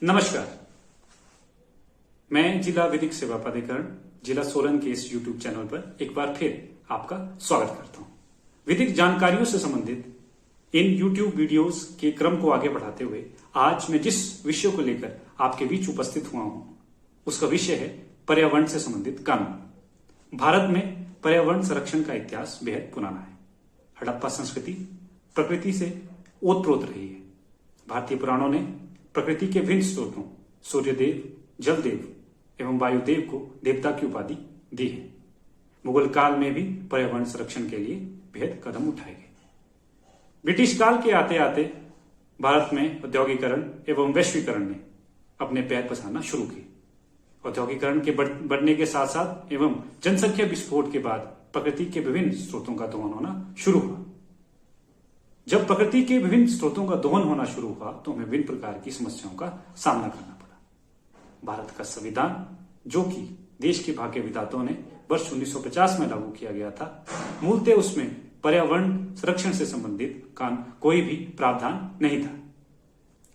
नमस्कार। मैं जिला विधिक सेवा प्राधिकरण जिला सोलन के इस यूट्यूब चैनल पर एक बार फिर आपका स्वागत करता हूं। विधिक जानकारियों से संबंधित इन यूट्यूब वीडियोस के क्रम को आगे बढ़ाते हुए आज मैं जिस विषय को लेकर आपके बीच उपस्थित हुआ हूं उसका विषय है पर्यावरण से संबंधित कानून। भारत में पर्यावरण संरक्षण का इतिहास बेहद पुराना है। हड़प्पा संस्कृति प्रकृति से ओतप्रोत रही है। भारतीय पुराणों ने प्रकृति के विभिन्न स्रोतों सूर्यदेव, जलदेव एवं वायुदेव को देवता की उपाधि दी है। मुगल काल में भी पर्यावरण संरक्षण के लिए बेहद कदम उठाए गए। ब्रिटिश काल के आते आते भारत में औद्योगिकरण एवं वैश्वीकरण ने अपने पैर पसारना शुरू किए। औद्योगिकरण के बढ़ने के साथ साथ एवं जनसंख्या विस्फोट के बाद प्रकृति के विभिन्न स्रोतों का दोहन होना शुरू हुआ। जब प्रकृति के विभिन्न स्रोतों का दोहन होना शुरू हुआ तो हमें विभिन्न प्रकार की समस्याओं का सामना करना पड़ा। भारत का संविधान, जो कि देश के भाग्य विधाताओं ने वर्ष 1950 में लागू किया गया था, मूलतः उसमें पर्यावरण संरक्षण से संबंधित कोई भी प्रावधान नहीं था।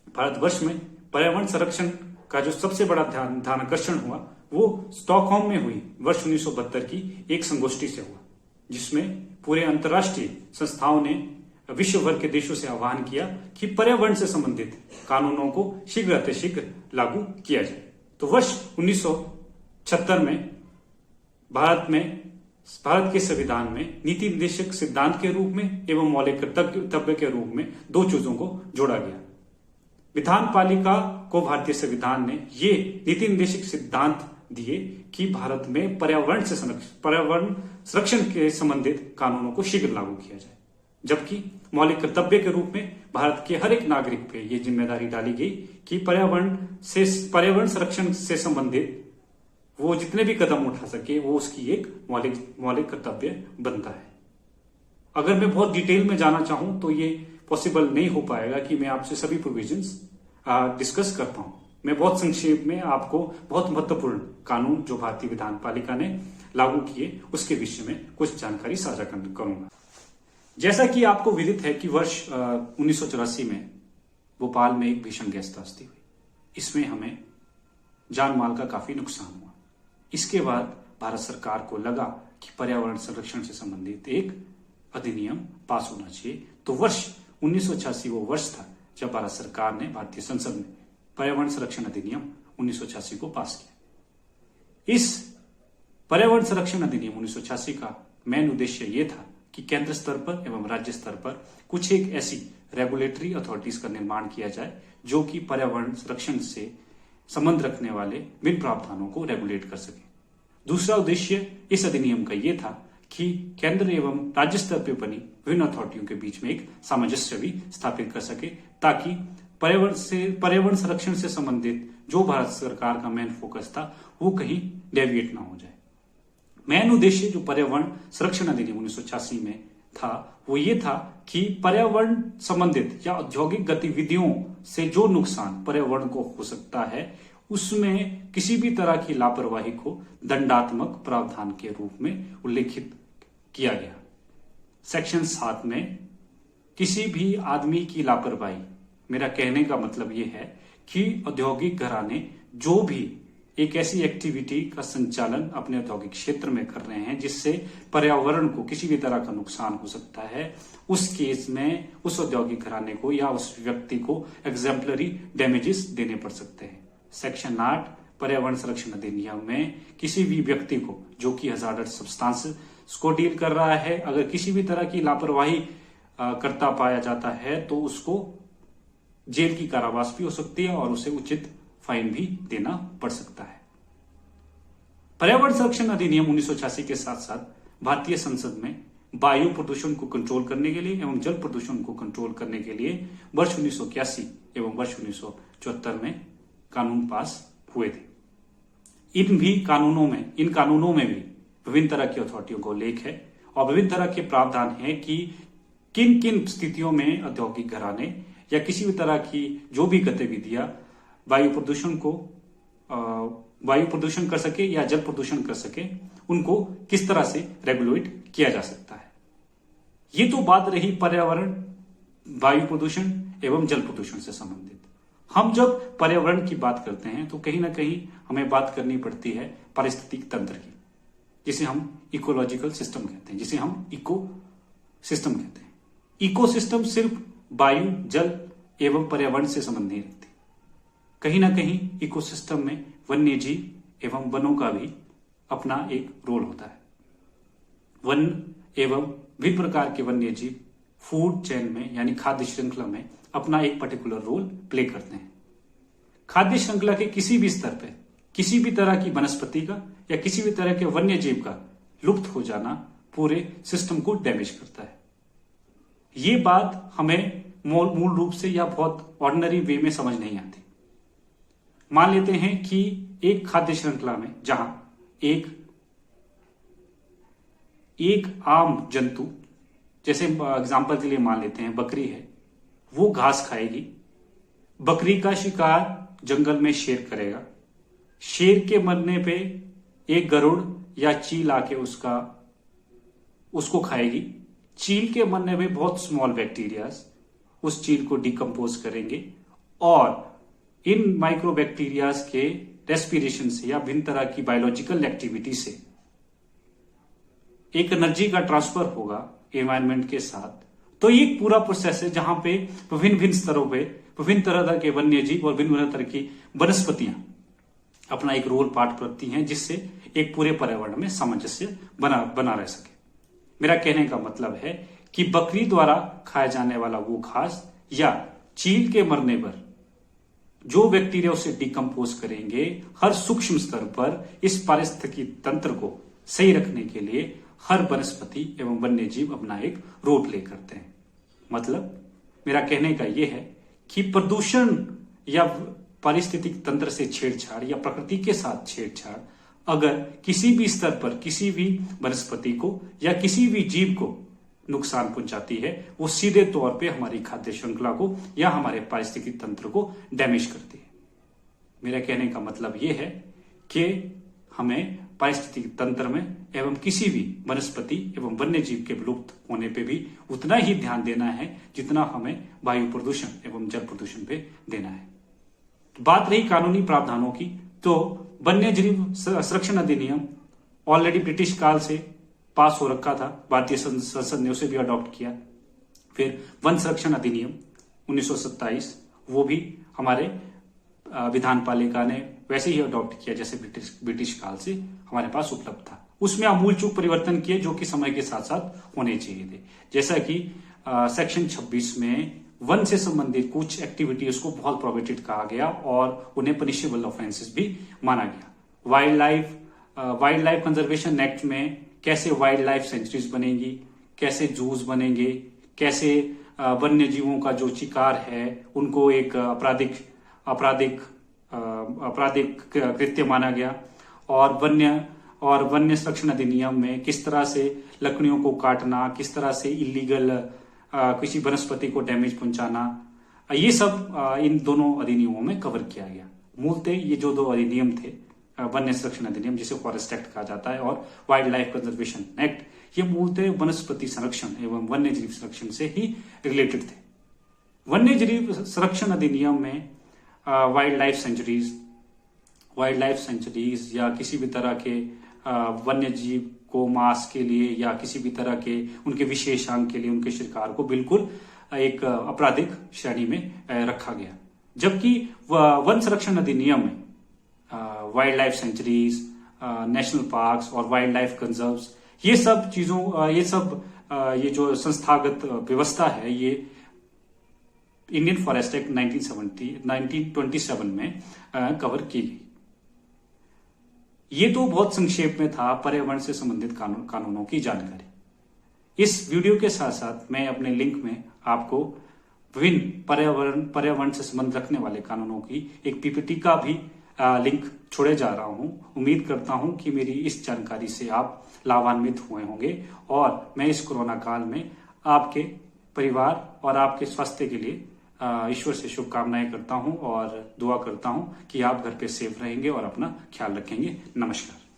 भारतवर्ष में पर्यावरण संरक्षण का जो सबसे बड़ा ध्यानाकर्षण हुआ वो स्टॉकहोम में हुई वर्ष 1972 की एक संगोष्ठी से हुआ, जिसमें पूरे अंतर्राष्ट्रीय संस्थाओं ने विश्व भर के देशों से आह्वान किया कि पर्यावरण से संबंधित कानूनों को शीघ्र अतिशीघ्र लागू किया जाए। तो वर्ष 1976 में भारत के संविधान में नीति निर्देशक सिद्धांत के रूप में एवं मौलिक कर्तव्य के रूप में दो चीजों को जोड़ा गया। विधान पालिका को भारतीय संविधान ने ये नीति निर्देशक सिद्धांत दिए कि भारत में पर्यावरण संरक्षण के संबंधित कानूनों को शीघ्र लागू किया जाए, जबकि मौलिक कर्तव्य के रूप में भारत के हर एक नागरिक पे ये जिम्मेदारी डाली गई कि पर्यावरण संरक्षण से संबंधित वो जितने भी कदम उठा सके वो उसकी एक मौलिक कर्तव्य बनता है। अगर मैं बहुत डिटेल में जाना चाहूं तो ये पॉसिबल नहीं हो पाएगा कि मैं आपसे सभी प्रोविजंस डिस्कस कर पाऊं। मैं बहुत संक्षेप में आपको बहुत महत्वपूर्ण कानून जो भारतीय विधान पालिका ने लागू किए उसके विषय में कुछ जानकारी साझा करूंगा। जैसा कि आपको विदित है कि वर्ष 1984 में भोपाल में एक भीषण गैस त्रासदी हुई। इसमें हमें जान माल का काफी नुकसान हुआ। इसके बाद भारत सरकार को लगा कि पर्यावरण संरक्षण से संबंधित एक अधिनियम पास होना चाहिए। तो वर्ष 1986 वो वर्ष था जब भारत सरकार ने भारतीय संसद में पर्यावरण संरक्षण अधिनियम 1986 को पास किया। इस पर्यावरण संरक्षण अधिनियम 1986 का मेन उद्देश्य यह था कि केंद्र स्तर पर एवं राज्य स्तर पर कुछ एक ऐसी रेगुलेटरी अथॉरिटीज का निर्माण किया जाए जो कि पर्यावरण संरक्षण से संबंध रखने वाले विभिन्न प्रावधानों को रेगुलेट कर सके। दूसरा उद्देश्य इस अधिनियम का यह था कि केंद्र एवं राज्य स्तर पर बनी विभिन्न अथॉरिटियों के बीच में एक सामंजस्य भी स्थापित कर सके, ताकि पर्यावरण संरक्षण से संबंधित जो भारत सरकार का मेन फोकस था वो कहीं डेविएट ना हो जाए। मेन उद्देश्य जो पर्यावरण संरक्षण अधिनियम 1986 में था वो ये था कि पर्यावरण संबंधित या औद्योगिक गतिविधियों से जो नुकसान पर्यावरण को हो सकता है उसमें किसी भी तरह की लापरवाही को दंडात्मक प्रावधान के रूप में उल्लेखित किया गया। सेक्शन 7 में किसी भी आदमी की लापरवाही, मेरा कहने का मतलब यह है कि औद्योगिक घराने जो भी एक ऐसी एक्टिविटी का संचालन अपने औद्योगिक क्षेत्र में कर रहे हैं जिससे पर्यावरण को किसी भी तरह का नुकसान हो सकता है, उस केस में उस औद्योगिक घराने को या उस व्यक्ति को एग्जेम्पलरी डैमेजेस देने पड़ सकते हैं। सेक्शन 8 पर्यावरण संरक्षण अधिनियम में किसी भी व्यक्ति को जो कि हजार्डस सब्सटेंस को डील कर रहा है, अगर किसी भी तरह की लापरवाही करता पाया जाता है तो उसको जेल की कारावास भी हो सकती है और उसे उचित फाइन भी देना पड़ सकता है। पर्यावरण संरक्षण अधिनियम 1986 के साथ साथ भारतीय संसद में वायु प्रदूषण को कंट्रोल करने के लिए एवं जल प्रदूषण को कंट्रोल करने के लिए वर्ष 1981 एवं वर्ष 1974 में कानून पास हुए थे। इन कानूनों में भी विभिन्न तरह की अथॉरिटियों का उल्लेख है और विभिन्न तरह के प्रावधान है कि किन किन स्थितियों में औद्योगिक घराने या किसी भी तरह की जो भी गतिविधियां वायु प्रदूषण कर सके या जल प्रदूषण कर सके, उनको किस तरह से रेगुलेट किया जा सकता है। ये तो बात रही पर्यावरण, वायु प्रदूषण एवं जल प्रदूषण से संबंधित। हम जब पर्यावरण की बात करते हैं तो कहीं ना कहीं हमें बात करनी पड़ती है पारिस्थितिक तंत्र की, जिसे हम इकोलॉजिकल सिस्टम कहते हैं, जिसे हम इको सिस्टम कहते हैं। इकोसिस्टम सिर्फ वायु, जल एवं पर्यावरण से संबंध नहीं रखती। कहीं ना कहीं इकोसिस्टम में वन्य जीव एवं वनों का भी अपना एक रोल होता है। वन एवं विभिन्न प्रकार के वन्य जीव फूड चेन में यानी खाद्य श्रृंखला में अपना एक पर्टिकुलर रोल प्ले करते हैं। खाद्य श्रृंखला के किसी भी स्तर पर किसी भी तरह की वनस्पति का या किसी भी तरह के वन्य जीव का लुप्त हो जाना पूरे सिस्टम को डैमेज करता है। ये बात हमें मूल रूप से या बहुत ऑर्डिनरी वे में समझ नहीं आती। मान लेते हैं कि एक खाद्य श्रृंखला में जहां एक आम जंतु, जैसे एग्जांपल के लिए मान लेते हैं बकरी है, वो घास खाएगी। बकरी का शिकार जंगल में शेर करेगा। शेर के मरने पे एक गरुड़ या चील आके उसको खाएगी। चील के मरने पे बहुत स्मॉल बैक्टीरियाज उस चील को डिकम्पोज करेंगे और इन माइक्रोबैक्टीरियाज के रेस्पिरेशन से या भिन्न तरह की बायोलॉजिकल एक्टिविटी से एक एनर्जी का ट्रांसफर होगा एनवायरनमेंट के साथ। तो ये पूरा प्रोसेस है जहां पे विभिन्न स्तरों पे विभिन्न तरह के वन्य जीव और विभिन्न तरह की वनस्पतियां अपना एक रोल पार्ट करती हैं, जिससे एक पूरे पर्यावरण में सामंजस्य बना रह सके। मेरा कहने का मतलब है कि बकरी द्वारा खाया जाने वाला वो घास या चील के मरने पर जो बैक्टीरिया उसे डिकम्पोज करेंगे, हर सूक्ष्म स्तर पर इस पारिस्थितिकी तंत्र को सही रखने के लिए हर वनस्पति एवं वन्य जीव अपना एक रोल प्ले करते हैं। मतलब मेरा कहने का यह है कि प्रदूषण या पारिस्थितिक तंत्र से छेड़छाड़ या प्रकृति के साथ छेड़छाड़ अगर किसी भी स्तर पर किसी भी वनस्पति को या किसी भी जीव को नुकसान पहुंचाती है, वो सीधे तौर पे हमारी खाद्य श्रृंखला को या हमारे पारिस्थितिकी तंत्र को डैमेज करती है। मेरा कहने का मतलब यह है कि हमें पारिस्थितिकी तंत्र में एवं किसी भी वनस्पति एवं वन्य जीव के विलुप्त होने पे भी उतना ही ध्यान देना है जितना हमें वायु प्रदूषण एवं जल प्रदूषण पे देना है। बात रही कानूनी प्रावधानों की, तो वन्य जीव संरक्षण अधिनियम ऑलरेडी ब्रिटिश काल से पास हो रखा था, भारतीय संसद ने उसे भी अडॉप्ट किया। फिर वन संरक्षण अधिनियम 1927, वो भी हमारे विधान पालिका ने वैसे ही अडॉप्ट किया जैसे ब्रिटिश काल से हमारे पास उपलब्ध था। उसमें आमूलचूल परिवर्तन किए जो कि समय के साथ साथ होने चाहिए थे। जैसा कि सेक्शन 26 में वन से संबंधित कुछ एक्टिविटीज को बहुत प्रोहिबिटेड कहा गया और उन्हें पनिशेबल ऑफेंसेस भी माना गया। वाइल्ड लाइफ कंजर्वेशन एक्ट में कैसे वाइल्ड लाइफ सेंचुरीज बनेंगी, कैसे जूज बनेंगे, कैसे वन्य जीवों का जो शिकार है उनको एक आपराधिक कृत्य माना गया। और वन्य संरक्षण अधिनियम में किस तरह से लकड़ियों को काटना, किस तरह से इलीगल किसी वनस्पति को डैमेज पहुंचाना, ये सब इन दोनों अधिनियमों में कवर किया गया। मूलतः ये जो दो अधिनियम थे, वन्य संरक्षण अधिनियम जिसे फॉरेस्ट एक्ट कहा जाता है और वाइल्ड लाइफ कंजर्वेशन एक्ट, ये मूलतः वनस्पति संरक्षण एवं वन्य जीव संरक्षण से ही रिलेटेड थे। वन्य जीव संरक्षण अधिनियम में वाइल्ड लाइफ सेंचुरीज या किसी भी तरह के वन्य जीव को मांस के लिए या किसी भी तरह के उनके विशेषांक के लिए उनके शिकार को बिल्कुल एक आपराधिक श्रेणी में रखा गया। जबकि वन संरक्षण अधिनियम में wild life sanctuaries, national parks और वाइल्ड लाइफ कंजर्व्स, ये सब चीजों ये जो संस्थागत व्यवस्था है, ये इंडियन फॉरेस्ट एक्ट 1927 में कवर की गई। ये तो बहुत संक्षेप में था पर्यावरण से संबंधित कानूनों की जानकारी। इस वीडियो के साथ साथ मैं अपने लिंक में आपको विभिन्न पर्यावरण से संबंध रखने वाले कानूनों की एक पीपीटी का भी लिंक छोड़े जा रहा हूं। उम्मीद करता हूं कि मेरी इस जानकारी से आप लाभान्वित हुए होंगे और मैं इस कोरोना काल में आपके परिवार और आपके स्वास्थ्य के लिए ईश्वर से शुभकामनाएं करता हूं और दुआ करता हूं कि आप घर पे सेफ रहेंगे और अपना ख्याल रखेंगे। नमस्कार।